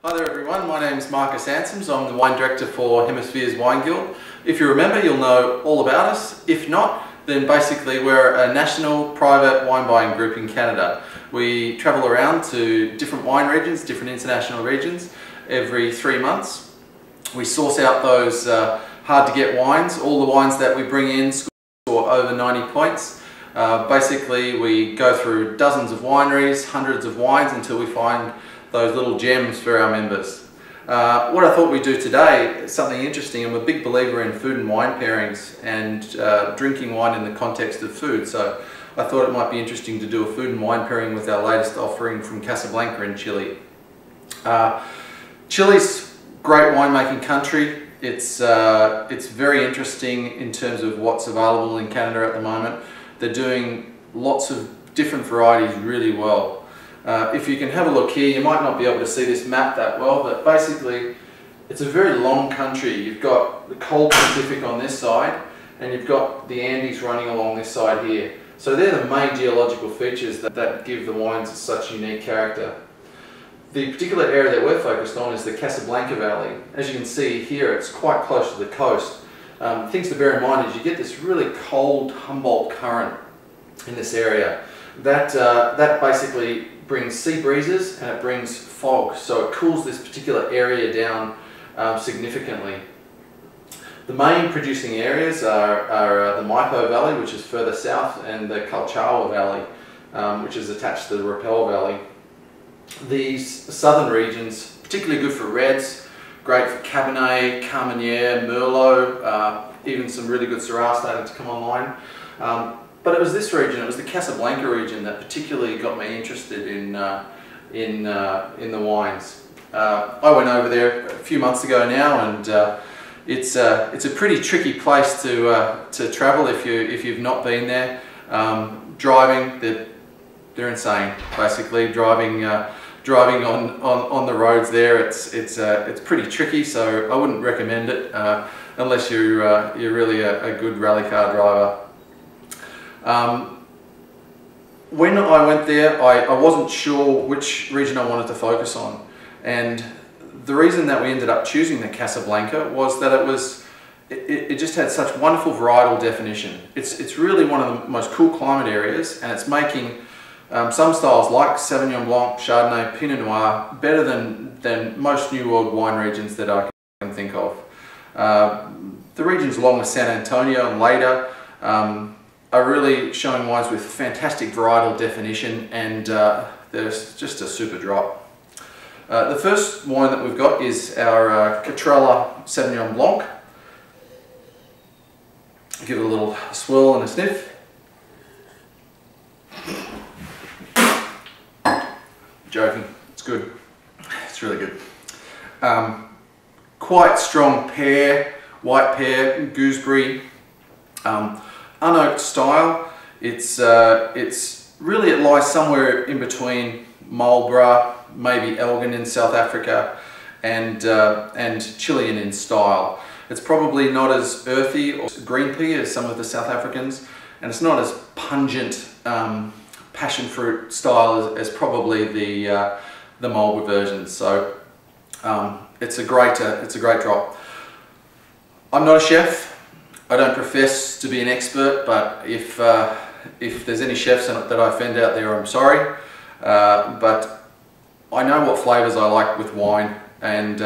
Hi there everyone, my name is Marcus Ansems. I'm the wine director for Hemispheres Wine Guild. If you remember, you'll know all about us. If not, then basically we're a national private wine buying group in Canada. We travel around to different wine regions, different international regions, every 3 months. We source out those hard to get wines. All the wines that we bring in score over 90 points. Basically we go through dozens of wineries, hundreds of wines until we find those little gems for our members. What I thought we'd do today is something interesting. I'm a big believer in food and wine pairings and drinking wine in the context of food, so I thought it might be interesting to do a food and wine pairing with our latest offering from Casablanca in Chile. Chile's great winemaking country. It's very interesting in terms of what's available in Canada at the moment. They're doing lots of different varieties really well. If you can have a look here, you might not be able to see this map that well, but basically it's a very long country. You've got the cold Pacific on this side and you've got the Andes running along this side here. So they're the main geological features that give the wines such unique character. The particular area that we're focused on is the Casablanca Valley. As you can see here, it's quite close to the coast. Things to bear in mind is you get this really cold Humboldt current in this area. That basically brings sea breezes and it brings fog, so it cools this particular area down significantly. The main producing areas are the Maipo Valley, which is further south, and the Catrala Valley, which is attached to the Rappel Valley. These southern regions, particularly good for reds, great for Cabernet, Carmenere, Merlot, even some really good Syrah starting to come online. But it was this region, it was the Casablanca region that particularly got me interested in the wines. I went over there a few months ago now, and it's a pretty tricky place to travel if you've not been there. Driving, they're insane. Basically, driving on the roads there, it's pretty tricky. So I wouldn't recommend it unless you're really a good rally car driver. When I went there, I wasn't sure which region I wanted to focus on, and the reason that we ended up choosing the Casablanca was that it just had such wonderful varietal definition. It's really one of the most cool climate areas, and it's making some styles like Sauvignon Blanc, Chardonnay, Pinot Noir better than most New World wine regions that I can think of. The regions along with San Antonio and Lleida are really showing wines with fantastic varietal definition, and there's just a super drop. The first wine that we've got is our Catrala Sauvignon Blanc. Give it a little swirl and a sniff. Joking, it's good. It's really good. Quite strong pear, white pear, gooseberry. Unoaked style. It's really, it lies somewhere in between Marlborough, maybe Elgin in South Africa, and Chilean in style. It's probably not as earthy or green pea as some of the South Africans, and it's not as pungent passion fruit style as probably the Marlborough version. So it's a great drop. I'm not a chef. I don't profess to be an expert, but if there's any chefs that I offend out there, I'm sorry. But I know what flavours I like with wine, and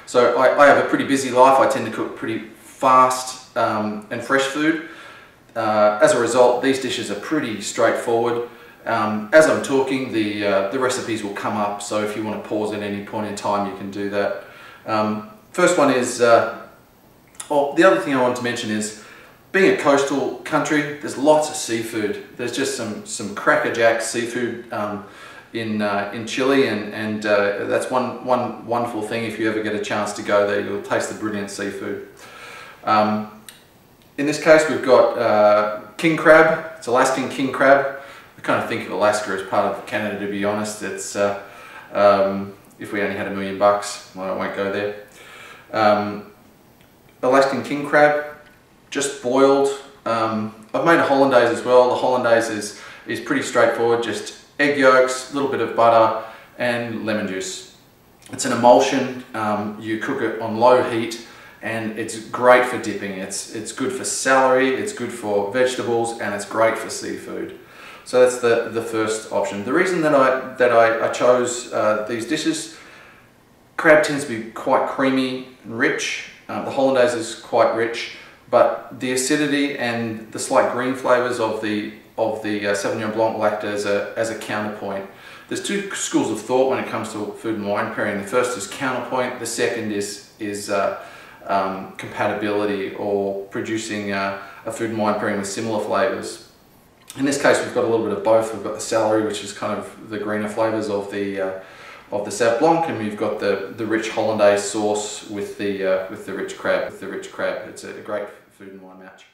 so I have a pretty busy life. I tend to cook pretty fast and fresh food. As a result, these dishes are pretty straightforward. As I'm talking, the recipes will come up, so if you want to pause at any point in time, you can do that. First one is, the other thing I want to mention is, being a coastal country, there's lots of seafood. There's just some crackerjack seafood in Chile, and that's one wonderful thing. If you ever get a chance to go there, you'll taste the brilliant seafood. In this case, we've got king crab. It's Alaskan king crab. I kind of think of Alaska as part of Canada, to be honest. It's if we only had $1 million, well, I won't go there. Alaskan king crab, just boiled. I've made a hollandaise as well. The hollandaise is pretty straightforward, just egg yolks, a little bit of butter and lemon juice. It's an emulsion. You cook it on low heat, and it's great for dipping. It's good for celery, it's good for vegetables, and it's great for seafood. So that's the first option. The reason that I chose these dishes, crab tends to be quite creamy and rich. The hollandaise is quite rich, but the acidity and the slight green flavours of the Sauvignon Blanc will act as a counterpoint. There's two schools of thought when it comes to food and wine pairing. The first is counterpoint. The second is compatibility, or producing a food and wine pairing with similar flavours. In this case, we've got a little bit of both. We've got the celery, which is kind of the greener flavours of the Sauv Blanc, and we've got the rich hollandaise sauce with the rich crab. It's a great food and wine match.